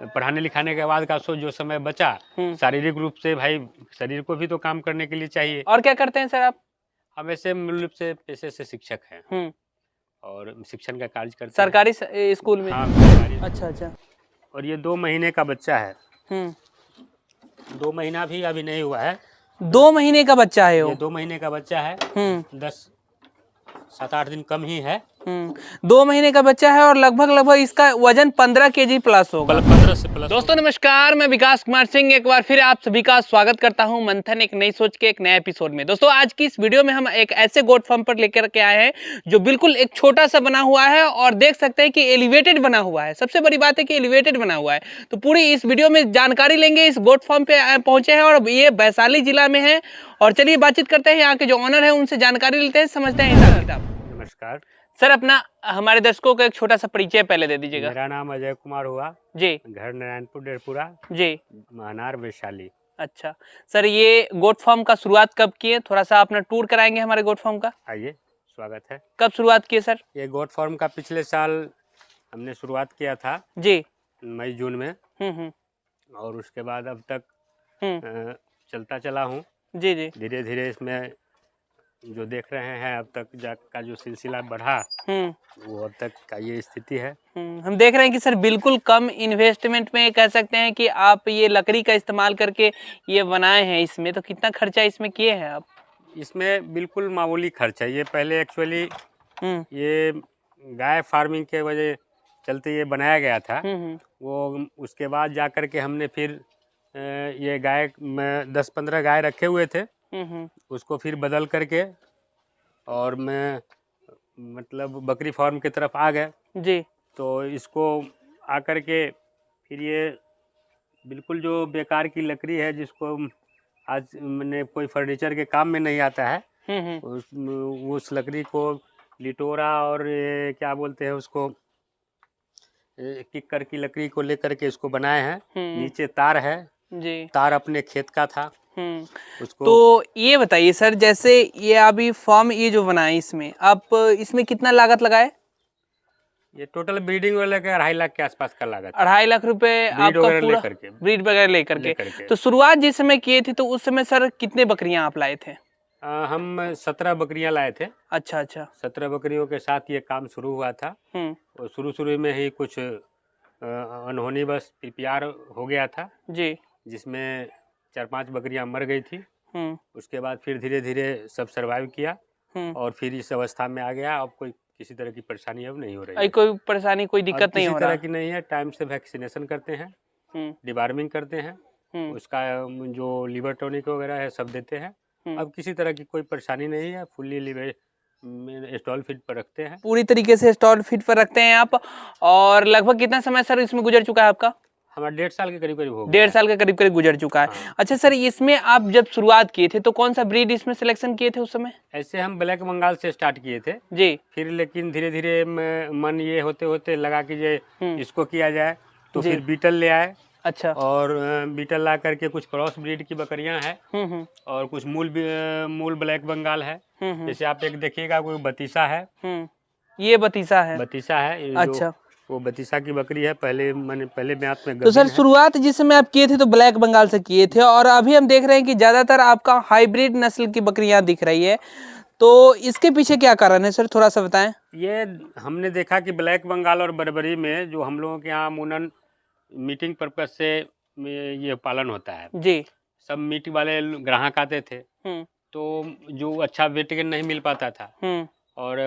पढ़ाने लिखाने के बाद का जो समय बचा, शारीरिक रूप से भाई शरीर को भी तो काम करने के लिए चाहिए। और क्या करते हैं सर आप? हम ऐसे मूल रूप से पेशे से शिक्षक हैं और शिक्षण का कार्य करते हैं सरकारी स्कूल में। हाँ, सरकारी। अच्छा। और ये 2 महीने का बच्चा है। 2 महीना भी अभी नहीं हुआ है। 2 महीने का बच्चा है ये 2 महीने का बच्चा है। 7-8 दिन कम ही है। 2 महीने का बच्चा है और लगभग इसका वजन 15 kg प्लस होगा। 15 से प्लस। दोस्तों नमस्कार, मैं विकास कुमार सिंह एक बार फिर आप सभी का स्वागत करता हूं मंथन एक नई सोच के एक नए एपिसोड में। दोस्तों आज की इस वीडियो में हम एक ऐसे गोट फार्म पर लेकर के आए हैं जो बिल्कुल एक छोटा सा बना हुआ है और देख सकते हैं कि एलिवेटेड बना हुआ है। सबसे बड़ी बात है कि एलिवेटेड बना हुआ है। तो पूरी इस वीडियो में जानकारी लेंगे। इस गोट फार्म पे पहुंचे हैं और ये वैशाली जिला में है। और चलिए बातचीत करते हैं, यहाँ के जो ऑनर है उनसे जानकारी लेते हैं, समझते हैं हिसाब किताब। नमस्कार सर, अपना हमारे दर्शकों को एक छोटा सा परिचय पहले दे दीजिएगा। मेरा नाम अजय कुमार हुआ जी। घर नारायणपुर डेरपुरा जी। महनार वैशाली। अच्छा सर, ये गोट फार्म का शुरुआत कब किए? थोड़ा सा अपना टूर कराएंगे हमारे गोट फार्म का। आइए, स्वागत है। कब शुरुआत किए सर? ये गोट फार्म का पिछले साल हमने शुरुआत किया था जी। मई जून में। और उसके बाद अब तक चलता चला हूँ। जी जी। धीरे धीरे इसमें जो देख रहे हैं अब तक का जो सिलसिला बढ़ा वो अब तक का ये स्थिति है। हम देख रहे हैं कि सर बिल्कुल कम इन्वेस्टमेंट में कह सकते हैं कि आप ये लकड़ी का इस्तेमाल करके ये बनाए हैं। इसमें तो कितना खर्चा इसमें किए हैं आप? इसमें बिल्कुल मामूली खर्च है। ये पहले एक्चुअली ये गाय फार्मिंग के वजह चलते ये बनाया गया था। वो उसके बाद जा कर के हमने फिर ये गाय में 10-15 गाय रखे हुए थे। उसको फिर बदल करके और मैं मतलब बकरी फार्म की तरफ आ गए जी। तो इसको आकर के फिर ये बिल्कुल जो बेकार की लकड़ी है जिसको आज मैंने कोई फर्नीचर के काम में नहीं आता है उस लकड़ी को लिटोरा और ये क्या बोलते हैं उसको किक्कर की लकड़ी को लेकर के इसको बनाए हैं। नीचे तार है जी। तार अपने खेत का था उसको। तो ये बताइए सर, जैसे ये अभी फॉर्म ये जो बनाए इसमें आप इसमें कितना लागत लगाए? ये टोटल ब्रीडिंग वाले का 2.5 लाख के आसपास का लागत। 2.5 लाख रुपए आपका पूरा ब्रीड वगैरह लेकर के। तो शुरुआत जिस समय किए थे तो उस समय सर कितने बकरियां आप लाए थे? हम 17 बकरियां लाए थे। अच्छा। 17 बकरियों के साथ ये काम शुरू हुआ था। और शुरू में ही कुछ अनहोनी बस प्यार हो गया था जी, जिसमें 4-5 बकरियां मर गई थी। उसके बाद फिर धीरे धीरे सब सर्वाइव किया और फिर इस अवस्था में आ गया। अब कोई किसी तरह की परेशानी अब नहीं हो रही है। कोई परेशानी कोई दिक्कत नहीं हो रहा? किसी तरह की नहीं है। टाइम से वैक्सीनेशन करते हैं, डिवार्मिंग करते हैं, उसका जो लिवर टॉनिक वगैरह है सब देते हैं। अब किसी तरह की कोई परेशानी नहीं है। फुल्ली लिवर स्टॉल फीड पर रखते हैं, पूरी तरीके से स्टॉल फीड पर रखते हैं आप। और लगभग कितना समय सर इसमें गुजर चुका है आपका? हमारा 1.5 साल के करीब हो गया। 1.5 साल के करीब गुजर चुका है। हाँ। अच्छा सर, इसमें आप जब शुरुआत किए थे तो कौन सा ब्रीड इसमें सिलेक्शन किए थे उस समय? ऐसे हम ब्लैक बंगाल से स्टार्ट किए थे जी। फिर लेकिन धीरे धीरे मन ये होते होते लगा कि ये इसको किया जाए तो फिर बीटल ले आए। अच्छा। और बीटल ला करके कुछ क्रॉस ब्रीड की बकरियां हैं और कुछ मूल ब्लैक बंगाल है। जैसे आप एक देखिएगा कोई बतीसा है। ये बतीसा है? बतीसा है। अच्छा। वो बतीसा की बकरी है। पहले म्याद में। तो सर शुरुआत जिस समय आप किए थे तो ब्लैक बंगाल से किए थे और अभी हम देख रहे हैं कि ज्यादातर आपका हाइब्रिड नस्ल की बकरियां दिख रही है। तो इसके पीछे क्या कारण है सर, थोड़ा सा बताएं। ये हमने देखा कि ब्लैक बंगाल और बर्बरी में जो हम लोगों के यहाँ अमूमन मीटिंग पर्पज से ये पालन होता है जी। सब मीट वाले ग्राहक आते थे तो जो अच्छा वेट गेन नहीं मिल पाता था और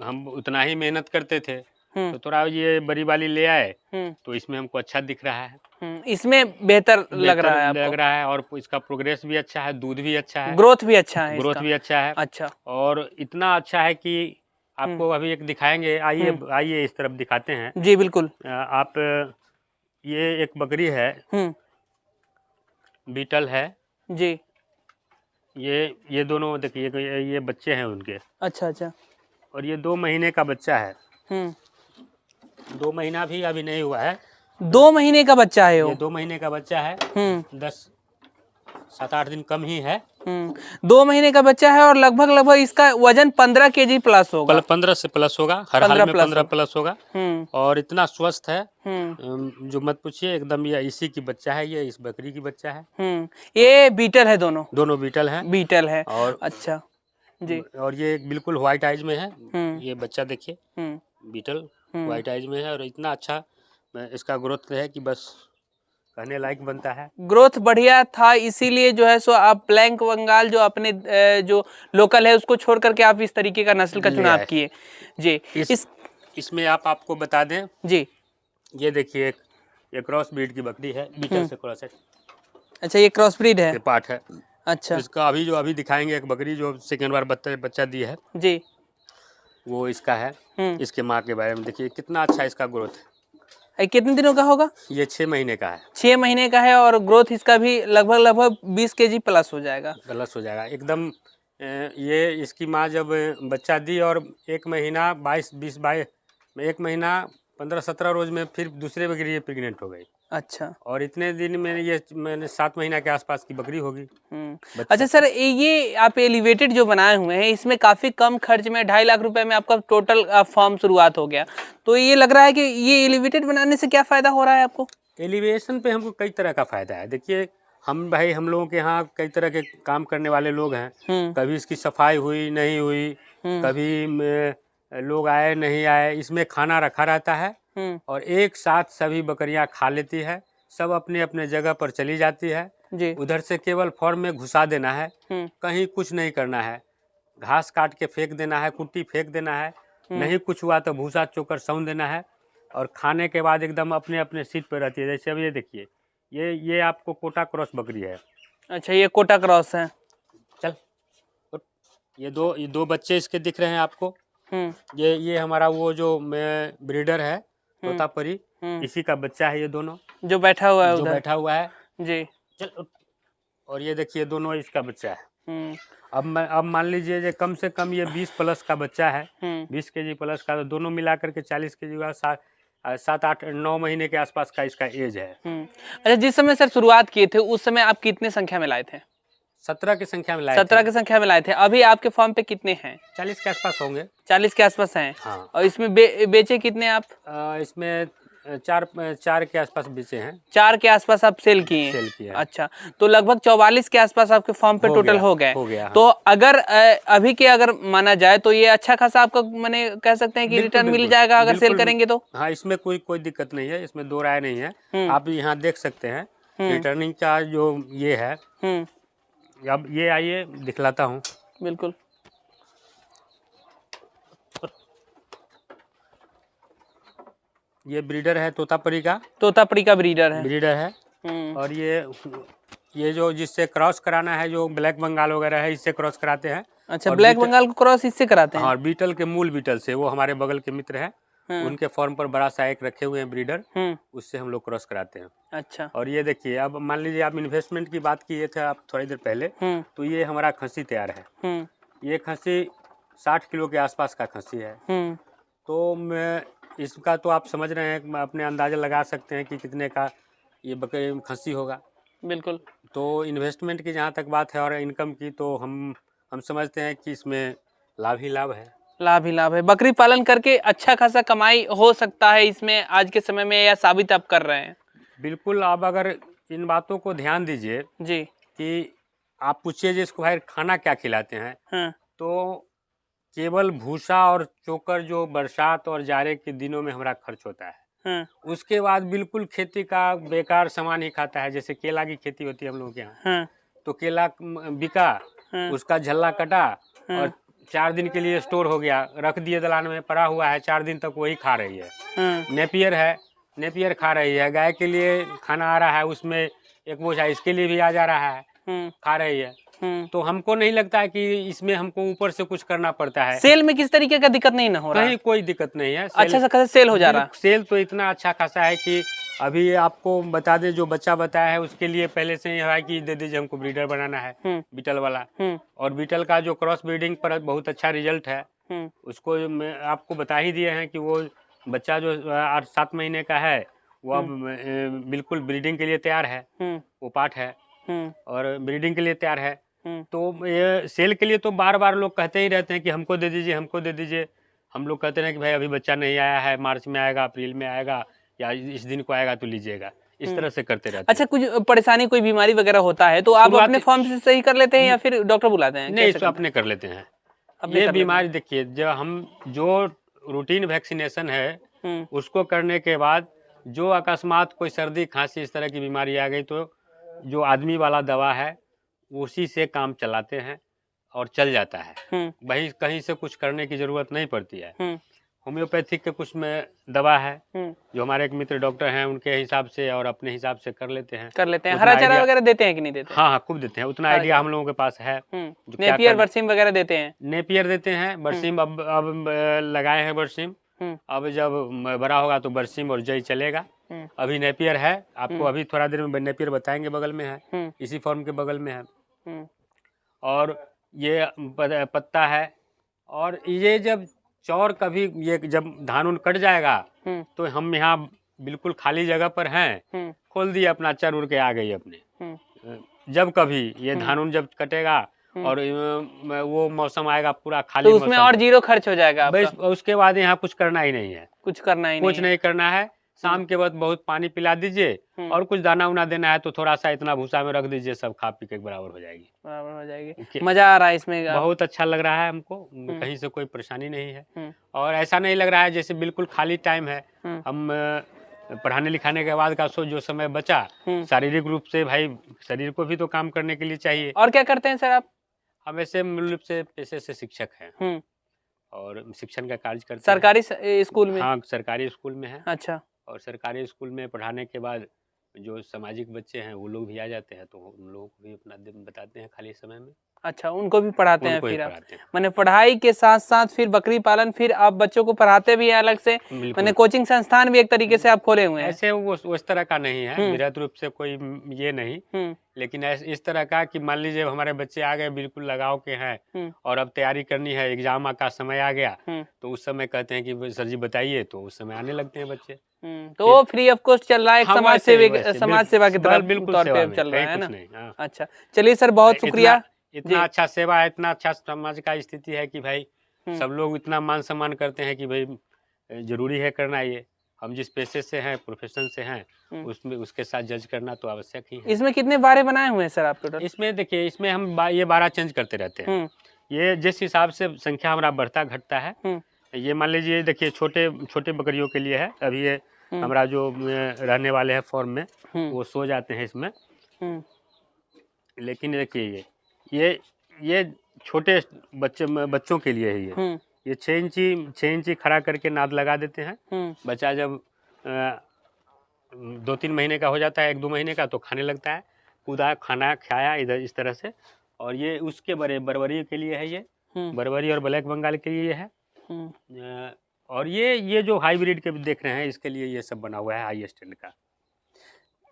हम उतना ही मेहनत करते थे तो थोड़ा ये बड़ी वाली ले आए तो इसमें हमको अच्छा दिख रहा है। इसमें बेहतर लग रहा है और इसका प्रोग्रेस भी अच्छा है, दूध भी अच्छा है, ग्रोथ भी अच्छा है। अच्छा। और इतना अच्छा है कि आपको अभी एक दिखाएंगे। आइए इस तरफ दिखाते हैं जी। बिल्कुल। आप ये एक बकरी है, बीटल है जी। ये दोनों देखिए ये बच्चे हैं उनके। अच्छा। और ये 2 महीने का बच्चा है। 2 महीना भी अभी नहीं हुआ है। 2 महीने का बच्चा है? ये 2 महीने का बच्चा है। 7-8 दिन कम ही है। 2 महीने का बच्चा है और लगभग इसका वजन 15 केजी प्लस होगा। 15 से प्लस होगा, हर हाल में 15 प्लस होगा। और इतना स्वस्थ है जो मत पूछिए, एकदम। ये इसी की बच्चा है, ये इस बकरी की बच्चा है। ये बीटल है, दोनों बीटल है। बीटल है। और अच्छा जी। और ये बिल्कुल व्हाइट आइज में है। ये बच्चा देखिए, बीटल व्हाइट आइज में है। और इतना अच्छा इसका ग्रोथ है कि बस कहने लायक बनता है। ग्रोथ बढ़िया था, इसीलिए जो है सो आप ब्लैक बंगाल जो अपने जो लोकल है उसको छोड़ करके आप इस तरीके का नस्ल का चुनाव किए जी। इसमें आपको बता दें जी, ये देखिए एक क्रॉस ब्रीड की बकरी है, बीटल से क्रॉस है। अच्छा, ये क्रॉस ब्रीड है, ये पार्ट है। अच्छा, इसका अभी दिखाएंगे एक बकरी जो सेकेंड बार बच्चा दी है जी, वो इसका है। इसके माँ के बारे में देखिए कितना अच्छा इसका ग्रोथ है। कितने दिनों का होगा? ये 6 महीने का है। 6 महीने का है और ग्रोथ इसका भी लगभग 20 केजी प्लस हो जाएगा। एकदम। ये इसकी माँ जब बच्चा दी और 1 महीना 1 महीना 15-17 रोज में फिर दूसरे बकरी ये प्रेग्नेंट हो गई। अच्छा, और इतने दिन में ये मैंने 7 महीना के आसपास की बकरी होगी। अच्छा सर, ये आप एलिवेटेड जो बनाए हुए हैं इसमें काफी कम खर्च में 2.5 लाख रुपए में आपका टोटल फार्म शुरुआत हो गया, तो ये लग रहा है कि ये एलिवेटेड बनाने से क्या फायदा हो रहा है आपको? एलिवेशन पे हमको कई तरह का फायदा है। देखिए हम लोगों के यहाँ कई तरह के काम करने वाले लोग हैं। कभी इसकी सफाई हुई नहीं हुई, कभी लोग आए नहीं आए, इसमें खाना रखा रहता है और एक साथ सभी बकरियां खा लेती है। सब अपने अपने जगह पर चली जाती है जी। उधर से केवल फॉर्म में घुसा देना है, कहीं कुछ नहीं करना है। घास काट के फेंक देना है, कुट्टी फेंक देना है, नहीं कुछ हुआ तो भूसा चोकर सौन देना है। और खाने के बाद एकदम अपने अपने सीट पर रहती है। जैसे अब ये देखिए, ये आपको कोटा क्रॉस बकरी है। अच्छा, ये कोटा क्रॉस है। चल, ये दो बच्चे इसके दिख रहे हैं आपको। ये हमारा वो जो ब्रीडर है तोतापरी, इसी का बच्चा है। ये दोनों जो बैठा हुआ है जी। चल, और ये देखिए दोनों इसका बच्चा है। अब मान लीजिए कम से कम ये 20 प्लस का बच्चा है, 20 केजी प्लस का, तो दोनों मिला करके 40 केजी का 7-8-9 महीने के आसपास का इसका एज है। अच्छा, जिस समय सर शुरुआत किए थे उस समय आप कितने संख्या में लाए थे? 17 की संख्या में लाए 17 की संख्या में लाए थे। अभी आपके फार्म पे कितने हैं? 40 के आसपास होंगे। 40 के आसपास हैं। हाँ। और इसमें बेचे कितने आप? इसमें 4 के आसपास बेचे हैं। 4 के आसपास आप सेल किए? अच्छा, तो लगभग 44 के आसपास आपके फार्म पे टोटल हो गए। हाँ। तो अगर अभी के अगर माना जाए तो ये अच्छा खासा आपका मैंने कह सकते हैं कि रिटर्न मिल जाएगा अगर सेल करेंगे तो? हाँ, इसमें कोई दिक्कत नहीं है, इसमें दो राय नहीं है। आप यहाँ देख सकते हैं रिटर्निंग का जो ये है। अब ये आइए दिखलाता हूँ। बिल्कुल। ये ब्रीडर है तोतापरी का ब्रीडर है। और ये जो जिससे क्रॉस कराना है, जो ब्लैक बंगाल वगैरह है, इससे क्रॉस कराते हैं। अच्छा, ब्लैक बंगाल को क्रॉस इससे कराते हैं? और बीटल के मूल बीटल से, वो हमारे बगल के मित्र हैं, उनके फॉर्म पर बड़ा सा एक रखे हुए हैं ब्रीडर, उससे हम लोग क्रॉस कराते हैं। अच्छा। और ये देखिए, अब मान लीजिए आप इन्वेस्टमेंट की बात किए थे आप थोड़ी देर पहले, तो ये हमारा खस्सी तैयार है। ये खस्सी 60 किलो के आसपास का खस्सी है। तो मैं इसका तो आप समझ रहे हैं, अपने अंदाजा लगा सकते हैं कि कितने का ये बकरी खस्सी होगा। बिल्कुल। तो इन्वेस्टमेंट की जहाँ तक बात है और इनकम की, तो हम समझते हैं कि इसमें लाभ ही लाभ है। लाभ ही लाभ है। बकरी पालन करके अच्छा खासा कमाई हो सकता है इसमें आज के समय में, या साबित आप कर रहे हैं? बिल्कुल। आप अगर इन बातों को ध्यान दीजिए जी, कि आप पूछिए जिसको भाई खाना क्या खिलाते हैं, तो केवल भूसा और चोकर जो बरसात और जाड़े के दिनों में हमारा खर्च होता है। उसके बाद बिल्कुल खेती का बेकार सामान ही खाता है। जैसे केला की खेती होती है हम लोगों के यहाँ, तो केला बिका, उसका झल्ला कटा और 4 दिन के लिए स्टोर हो गया, रख दिए दलान में, पड़ा हुआ है, 4 दिन तक वही खा रही है। नेपियर खा रही है। गाय के लिए खाना आ रहा है, उसमें एक बोझा इसके लिए भी आ जा रहा है, खा रही है। तो हमको नहीं लगता है कि इसमें हमको ऊपर से कुछ करना पड़ता है। सेल में किस तरीके का दिक्कत नहीं हो रहा है? कहीं कोई दिक्कत नहीं है। अच्छा खासा सेल हो जा रहा है। सेल तो इतना अच्छा खासा है कि अभी आपको बता दें, जो बच्चा बताया है उसके लिए पहले से ही है कि दे दीजिए, हमको ब्रीडर बनाना है बीटल वाला। और बीटल का जो क्रॉस ब्रीडिंग पर बहुत अच्छा रिजल्ट है, उसको मैं आपको बता ही दिए हैं कि वो बच्चा जो 8-7 महीने का है, वो अब बिल्कुल ब्रीडिंग के लिए तैयार है। वो पार्ट है। और ब्रीडिंग के लिए तैयार है। तो ये सेल के लिए तो बार बार लोग कहते ही रहते हैं कि हमको दे दीजिए, हमको दे दीजिए। हम लोग कहते हैं कि भाई अभी बच्चा नहीं आया है, मार्च में आएगा, अप्रैल में आएगा, या इस दिन को आएगा तो लीजिएगा। इस तरह से करते रहते हैं। अच्छा, कुछ परेशानी, कोई बीमारी वगैरह होता है तो आप अपने फार्म से सही कर लेते हैं या फिर डॉक्टर बुलाते हैं? नहीं, इसको अपने कर लेते हैं। ये बीमारी देखिए, जो रूटीन वैक्सीनेशन है उसको करने के बाद जो अकस्मात कोई सर्दी खांसी इस तरह की बीमारी आ गई तो जो आदमी वाला दवा है उसी से काम चलाते हैं और चल जाता है। वही कहीं से कुछ करने की जरूरत नहीं पड़ती है। होम्योपैथिक के कुछ में दवा है जो हमारे एक मित्र डॉक्टर हैं उनके हिसाब से और अपने हिसाब से कर लेते हैं। हरा चारा वगैरह देते हैं कि नहीं देते? हाँ, खूब देते हैं। उतना आइडिया हम लोगों के पास है। नेपियर बरसीम वगैरह देते हैं? नेपियर देते हैं, बरसीम अब लगाए हैं बरसीम। अब जब बड़ा होगा तो बरसीम और जई चलेगा। अभी नेपियर है, आपको अभी थोड़ा देर में नेपियर बताएंगे, बगल में है, इसी फॉर्म के बगल में है। और ये पत्ता है। और ये जब चौर कभी ये जब धान उन कट जाएगा तो हम यहाँ बिल्कुल खाली जगह पर हैं, खोल दिए अपना, चर उड़ के आ गई अपने। जब कभी ये धान उन जब कटेगा और वो मौसम आएगा पूरा खाली, तो उसमें और 0 खर्च हो जाएगा आपका। उसके बाद यहाँ कुछ करना ही नहीं है, कुछ नहीं करना है। शाम के वक्त बहुत पानी पिला दीजिए और कुछ दाना उना देना है तो थोड़ा सा इतना भूसा में रख दीजिए, सब खा पी के बराबर हो जाएगी। मजा आ रहा है इसमें? बहुत अच्छा लग रहा है हमको, कहीं से कोई परेशानी नहीं है। और ऐसा नहीं लग रहा है जैसे बिल्कुल खाली टाइम है। हम पढ़ाने लिखाने के बाद का जो समय बचा, शारीरिक रूप से भाई शरीर को भी तो काम करने के लिए चाहिए। और क्या करते हैं सर आप? हम ऐसे मूल रूप से पेशे से शिक्षक हैं और शिक्षण का कार्य करते हैं। सरकारी स्कूल में? हाँ, सरकारी स्कूल में है। अच्छा। और सरकारी स्कूल में पढ़ाने के बाद जो सामाजिक बच्चे हैं वो लोग भी आ जाते हैं तो उन लोगों को भी अपना दिन बताते हैं खाली समय में। अच्छा, उनको भी पढ़ाते हैं फिर आप? मैंने पढ़ाई के साथ साथ फिर बकरी पालन, फिर आप बच्चों को पढ़ाते भी हैं अलग से? मैंने कोचिंग संस्थान भी एक तरीके से आप खोले हुए हैं? ऐसे वो उस तरह का नहीं है, विरत रूप से कोई ये नहीं, लेकिन इस तरह का कि मान लीजिए हमारे बच्चे आ गए बिल्कुल लगाव के हैं और अब तैयारी करनी है, एग्जाम का समय आ गया तो उस समय कहते हैं कि सर जी बताइए, तो उस समय आने लगते हैं बच्चे। तो वो फ्री ऑफ कॉस्ट चल रहा है, समाज सेवा की तरफ तौर पे चल रहा है ना? अच्छा, चलिए सर, बहुत शुक्रिया। इतना अच्छा सेवा है, इतना अच्छा समाज का स्थिति है कि भाई सब लोग इतना मान सम्मान करते हैं कि भाई जरूरी है करना। ये हम जिस पेशे से हैं, प्रोफेशन से हैं, उसमें उसके साथ जज करना तो आवश्यक ही है। इसमें कितने बारे बनाए हुए हैं सर आप टोटल? इसमें देखिए, इसमें हम ये 12 चेंज करते रहते हैं। ये जिस हिसाब से संख्या हमारा बढ़ता घटता है, ये मान लीजिए देखिए छोटे बकरियों के लिए है। अभी ये हमारा जो रहने वाले हैं फॉर्म में वो सो जाते हैं इसमें। लेकिन देखिए ये छोटे बच्चों के लिए है। ये 6 इंची खड़ा करके नाद लगा देते हैं। बच्चा जब 2-3 महीने का हो जाता है, 1-2 महीने का, तो खाने लगता है, कूदा, खाना खाया इधर इस तरह से। और ये उसके बरबरी के लिए है, ये बरबरी और ब्लैक बंगाल के लिए है। और ये जो हाइब्रिड के देख रहे हैं इसके लिए ये सब बना हुआ है हाई स्टैंड का।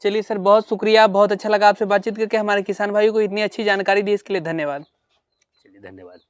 चलिए सर, बहुत शुक्रिया, बहुत अच्छा लगा आपसे बातचीत करके। हमारे किसान भाइयों को इतनी अच्छी जानकारी दी इसके लिए धन्यवाद। चलिए, धन्यवाद।